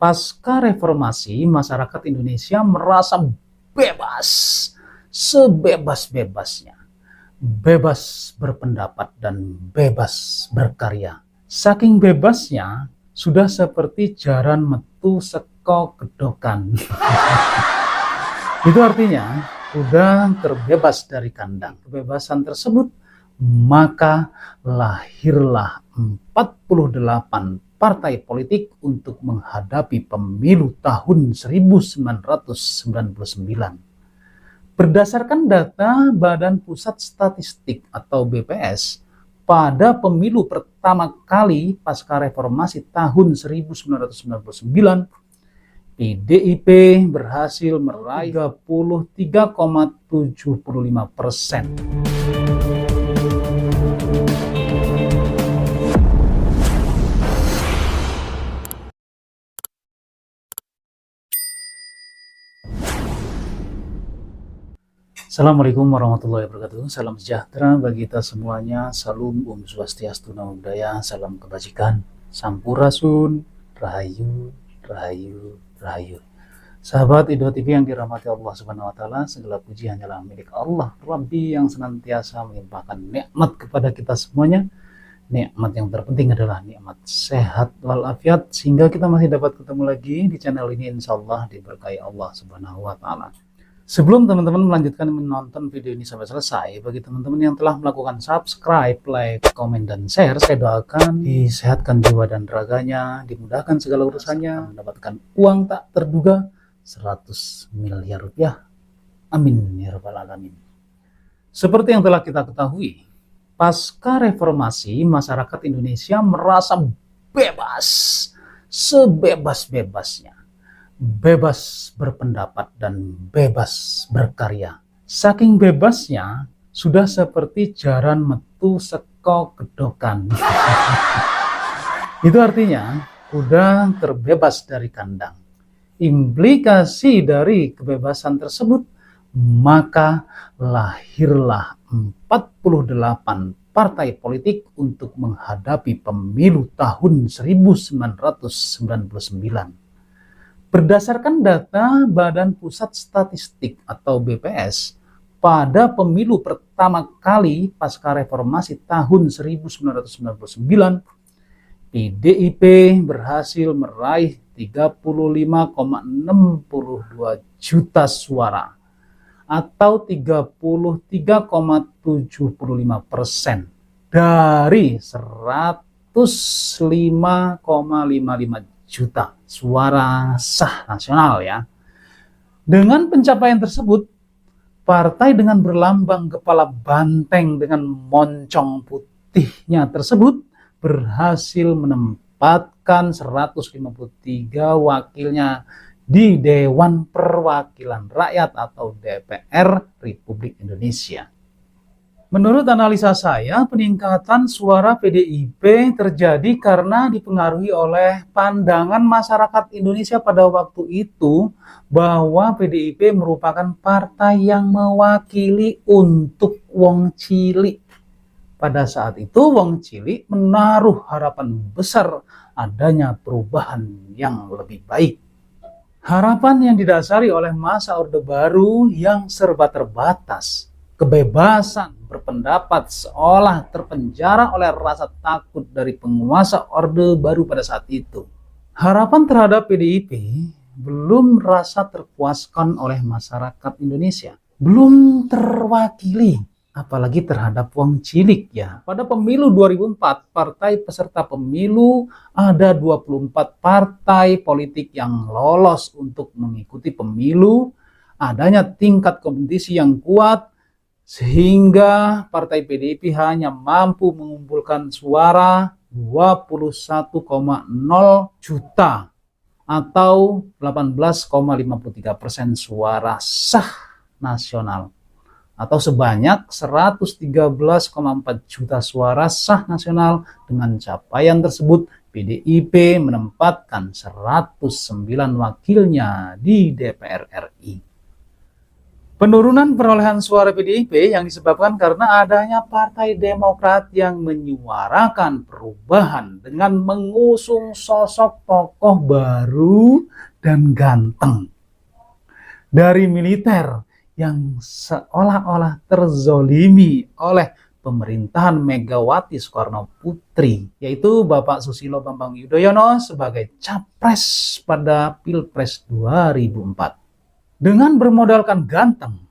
Pasca reformasi, masyarakat Indonesia merasa bebas, sebebas-bebasnya, bebas berpendapat dan bebas berkarya. Saking bebasnya, sudah seperti jaran metu seko kedokan. Itu artinya, sudah terbebas dari kandang. Kebebasan tersebut, maka lahirlah 48 partai politik untuk menghadapi pemilu tahun 1999. Berdasarkan data Badan Pusat Statistik atau BPS, pada pemilu pertama kali pasca reformasi tahun 1999, PDIP berhasil meraih 33,75%. Assalamualaikum warahmatullahi wabarakatuh. Salam sejahtera bagi kita semuanya. Salam Om Swastiastu, Namo Buddhaya. Salam kebajikan. Sampurasun. Rahayu, Rahayu, Rahayu. Sahabat Ido TV yang dirahmati Allah Subhanahu wa taala, segala puji hanyalah milik Allah Rabbi yang senantiasa melimpahkan nikmat kepada kita semuanya. Nikmat yang terpenting adalah nikmat sehat walafiat, sehingga kita masih dapat ketemu lagi di channel ini, insyaallah diberkahi Allah Subhanahu wa taala. Sebelum teman-teman melanjutkan menonton video ini sampai selesai, bagi teman-teman yang telah melakukan subscribe, like, komen, dan share, saya doakan disehatkan jiwa dan raganya, dimudahkan segala urusannya, mendapatkan uang tak terduga 100 miliar rupiah. Amin ya rabbal alamin. Seperti yang telah kita ketahui, pasca reformasi, masyarakat Indonesia merasa bebas, sebebas-bebasnya, bebas berpendapat dan bebas berkarya. Saking bebasnya, sudah seperti jaran metu seko kedokan. Itu artinya, sudah terbebas dari kandang. Implikasi dari kebebasan tersebut, maka lahirlah 48 partai politik untuk menghadapi pemilu tahun 1999. Berdasarkan data Badan Pusat Statistik atau BPS, pada pemilu pertama kali pasca reformasi tahun 1999, PDIP berhasil meraih 35,62 juta suara atau 33,75% dari 105,55 juta suara sah nasional ya. Dengan pencapaian tersebut, partai dengan berlambang kepala banteng dengan moncong putihnya tersebut berhasil menempatkan 153 wakilnya di Dewan Perwakilan Rakyat atau DPR Republik Indonesia. Menurut analisa saya, peningkatan suara PDIP terjadi karena dipengaruhi oleh pandangan masyarakat Indonesia pada waktu itu bahwa PDIP merupakan partai yang mewakili untuk wong cilik. Pada saat itu, wong cilik menaruh harapan besar adanya perubahan yang lebih baik. Harapan yang didasari oleh masa Orde Baru yang serba terbatas. Kebebasan berpendapat seolah terpenjara oleh rasa takut dari penguasa Orde Baru pada saat itu. Harapan terhadap PDIP belum merasa terpuaskan oleh masyarakat Indonesia. Belum terwakili, apalagi terhadap wong cilik ya. Pada pemilu 2004, partai peserta pemilu ada 24 partai politik yang lolos untuk mengikuti pemilu. Adanya tingkat kompetisi yang kuat, sehingga partai PDIP hanya mampu mengumpulkan suara 21,0 juta atau 18,53% suara sah nasional, atau sebanyak 113,4 juta suara sah nasional. Dengan capaian tersebut, PDIP menempatkan 109 wakilnya di DPR RI. Penurunan perolehan suara PDIP yang disebabkan karena adanya Partai Demokrat yang menyuarakan perubahan dengan mengusung sosok tokoh baru dan ganteng dari militer yang seolah-olah terzolimi oleh pemerintahan Megawati Soekarno Putri, yaitu Bapak Susilo Bambang Yudhoyono sebagai capres pada Pilpres 2004. Dengan bermodalkan ganteng,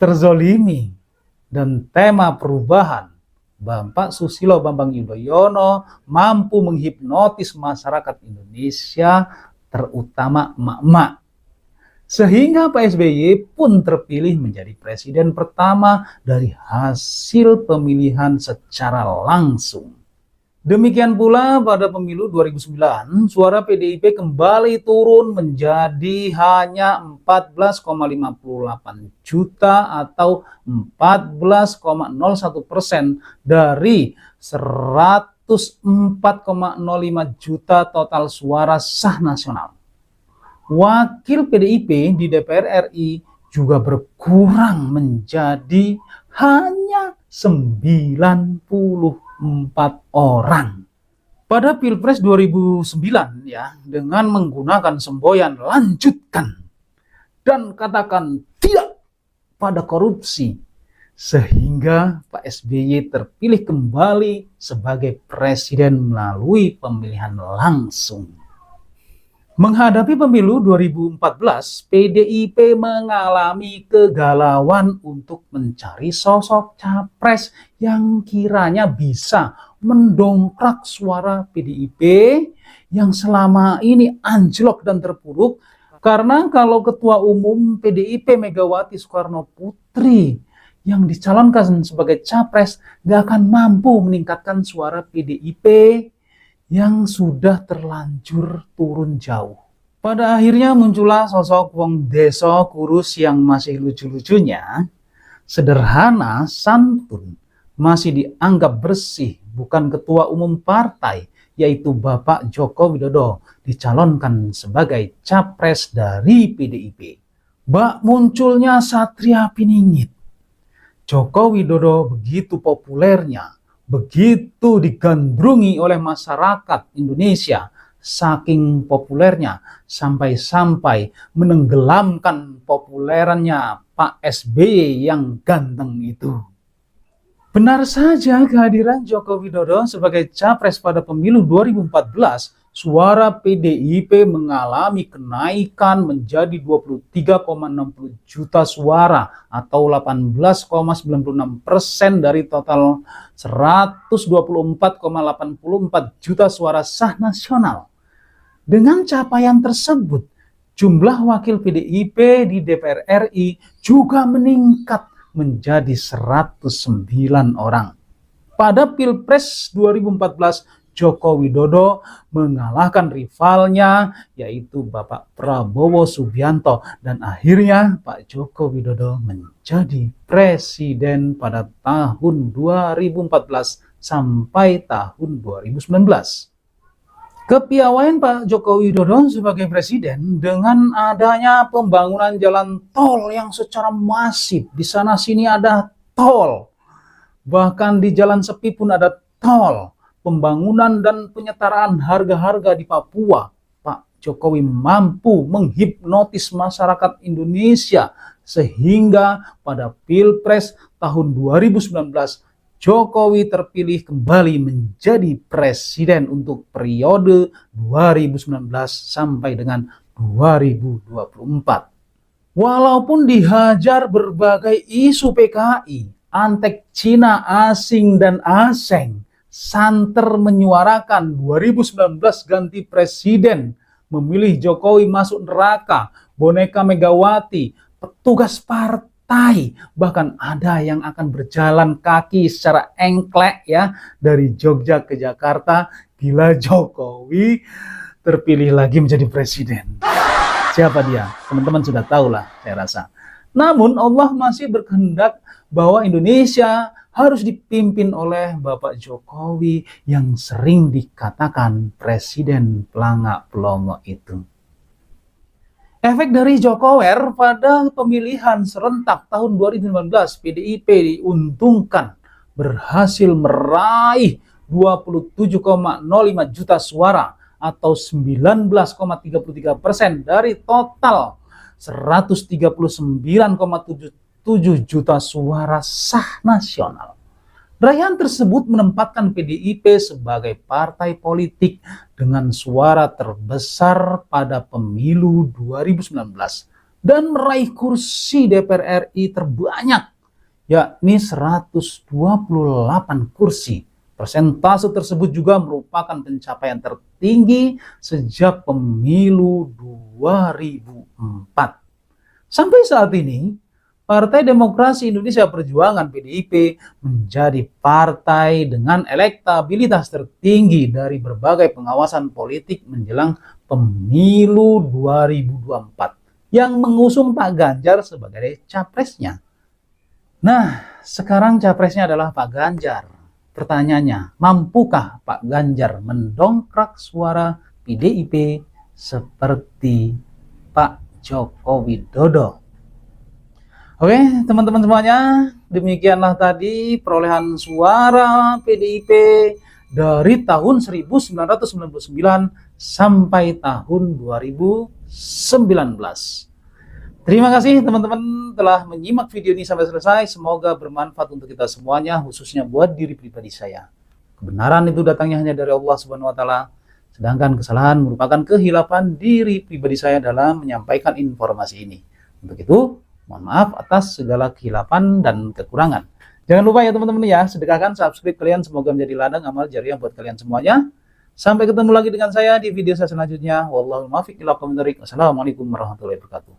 terzolimi, dan tema perubahan, Bapak Susilo Bambang Yudhoyono mampu menghipnotis masyarakat Indonesia, terutama emak-emak. Sehingga Pak SBY pun terpilih menjadi presiden pertama dari hasil pemilihan secara langsung. Demikian pula pada pemilu 2009, suara PDIP kembali turun menjadi hanya 14,58 juta atau 14,01% dari 104,05 juta total suara sah nasional. Wakil PDIP di DPR RI juga berkurang menjadi hanya 94 orang. Pada Pilpres 2009 ya, dengan menggunakan semboyan lanjutkan dan katakan tidak pada korupsi, sehingga Pak SBY terpilih kembali sebagai presiden melalui pemilihan langsung. Menghadapi pemilu 2014, PDIP mengalami kegalauan untuk mencari sosok capres yang kiranya bisa mendongkrak suara PDIP yang selama ini anjlok dan terpuruk, karena kalau Ketua Umum PDIP Megawati Soekarno Putri yang dicalonkan sebagai capres gak akan mampu meningkatkan suara PDIP yang sudah terlanjur turun jauh. Pada akhirnya muncullah sosok wong deso kurus yang masih lucu-lucunya, sederhana, santun, masih dianggap bersih, bukan ketua umum partai, yaitu Bapak Joko Widodo, dicalonkan sebagai capres dari PDIP. Bak munculnya Satria Piningit. Joko Widodo begitu populernya, begitu digandrungi oleh masyarakat Indonesia, saking populernya sampai-sampai menenggelamkan populerannya Pak SBY yang ganteng itu. Benar saja kehadiran Joko Widodo sebagai capres pada pemilu 2014, suara PDIP mengalami kenaikan menjadi 23,60 juta suara atau 18,96% dari total 124,84 juta suara sah nasional. Dengan capaian tersebut, jumlah wakil PDIP di DPR RI juga meningkat menjadi 109 orang. Pada Pilpres 2014, Joko Widodo mengalahkan rivalnya yaitu Bapak Prabowo Subianto, dan akhirnya Pak Joko Widodo menjadi presiden pada tahun 2014 sampai tahun 2019. Kepiawaian Pak Joko Widodo sebagai presiden dengan adanya pembangunan jalan tol yang secara masif, di sana sini ada tol, bahkan di jalan sepi pun ada tol, pembangunan dan penyetaraan harga-harga di Papua, Pak Jokowi mampu menghipnotis masyarakat Indonesia sehingga pada Pilpres tahun 2019 Jokowi terpilih kembali menjadi presiden untuk periode 2019 sampai dengan 2024. Walaupun dihajar berbagai isu PKI, antek Cina, asing dan aseng, santer menyuarakan 2019 ganti presiden, memilih Jokowi masuk neraka, boneka Megawati, petugas partai, bahkan ada yang akan berjalan kaki secara engklek ya dari Jogja ke Jakarta. Gila, Jokowi terpilih lagi menjadi presiden. Siapa dia? Teman-teman sudah tahu lah saya rasa. Namun Allah masih berkehendak bahwa Indonesia harus dipimpin oleh Bapak Jokowi yang sering dikatakan presiden pelangak pelongo itu. Efek dari Jokower pada pemilihan serentak tahun 2019, PDIP diuntungkan berhasil meraih 27,05 juta suara atau 19,33% dari total 139,77 juta suara sah nasional. Raihan tersebut menempatkan PDIP sebagai partai politik dengan suara terbesar pada pemilu 2019 dan meraih kursi DPR RI terbanyak, yakni 128 kursi. Persentase tersebut juga merupakan pencapaian tertinggi sejak pemilu 2004. Sampai saat ini, Partai Demokrasi Indonesia Perjuangan (PDIP) menjadi partai dengan elektabilitas tertinggi dari berbagai pengawasan politik menjelang pemilu 2024 yang mengusung Pak Ganjar sebagai capresnya. Nah, sekarang capresnya adalah Pak Ganjar. Pertanyaannya, mampukah Pak Ganjar mendongkrak suara PDIP seperti Pak Joko Widodo? Oke, teman-teman semuanya, demikianlah tadi perolehan suara PDIP dari tahun 1999 sampai tahun 2019. Terima kasih teman-teman telah menyimak video ini sampai selesai. Semoga bermanfaat untuk kita semuanya, khususnya buat diri pribadi saya. Kebenaran itu datangnya hanya dari Allah Subhanahu wa taala, sedangkan kesalahan merupakan kehilapan diri pribadi saya dalam menyampaikan informasi ini. Untuk itu, mohon maaf atas segala kehilapan dan kekurangan. Jangan lupa ya teman-teman ya, sedekahkan, subscribe kalian, semoga menjadi ladang amal jariah buat kalian semuanya. Sampai ketemu lagi dengan saya di video saya selanjutnya. Wallahul muwaffiq ila aqwamit thoriq. Wassalamualaikum warahmatullahi wabarakatuh.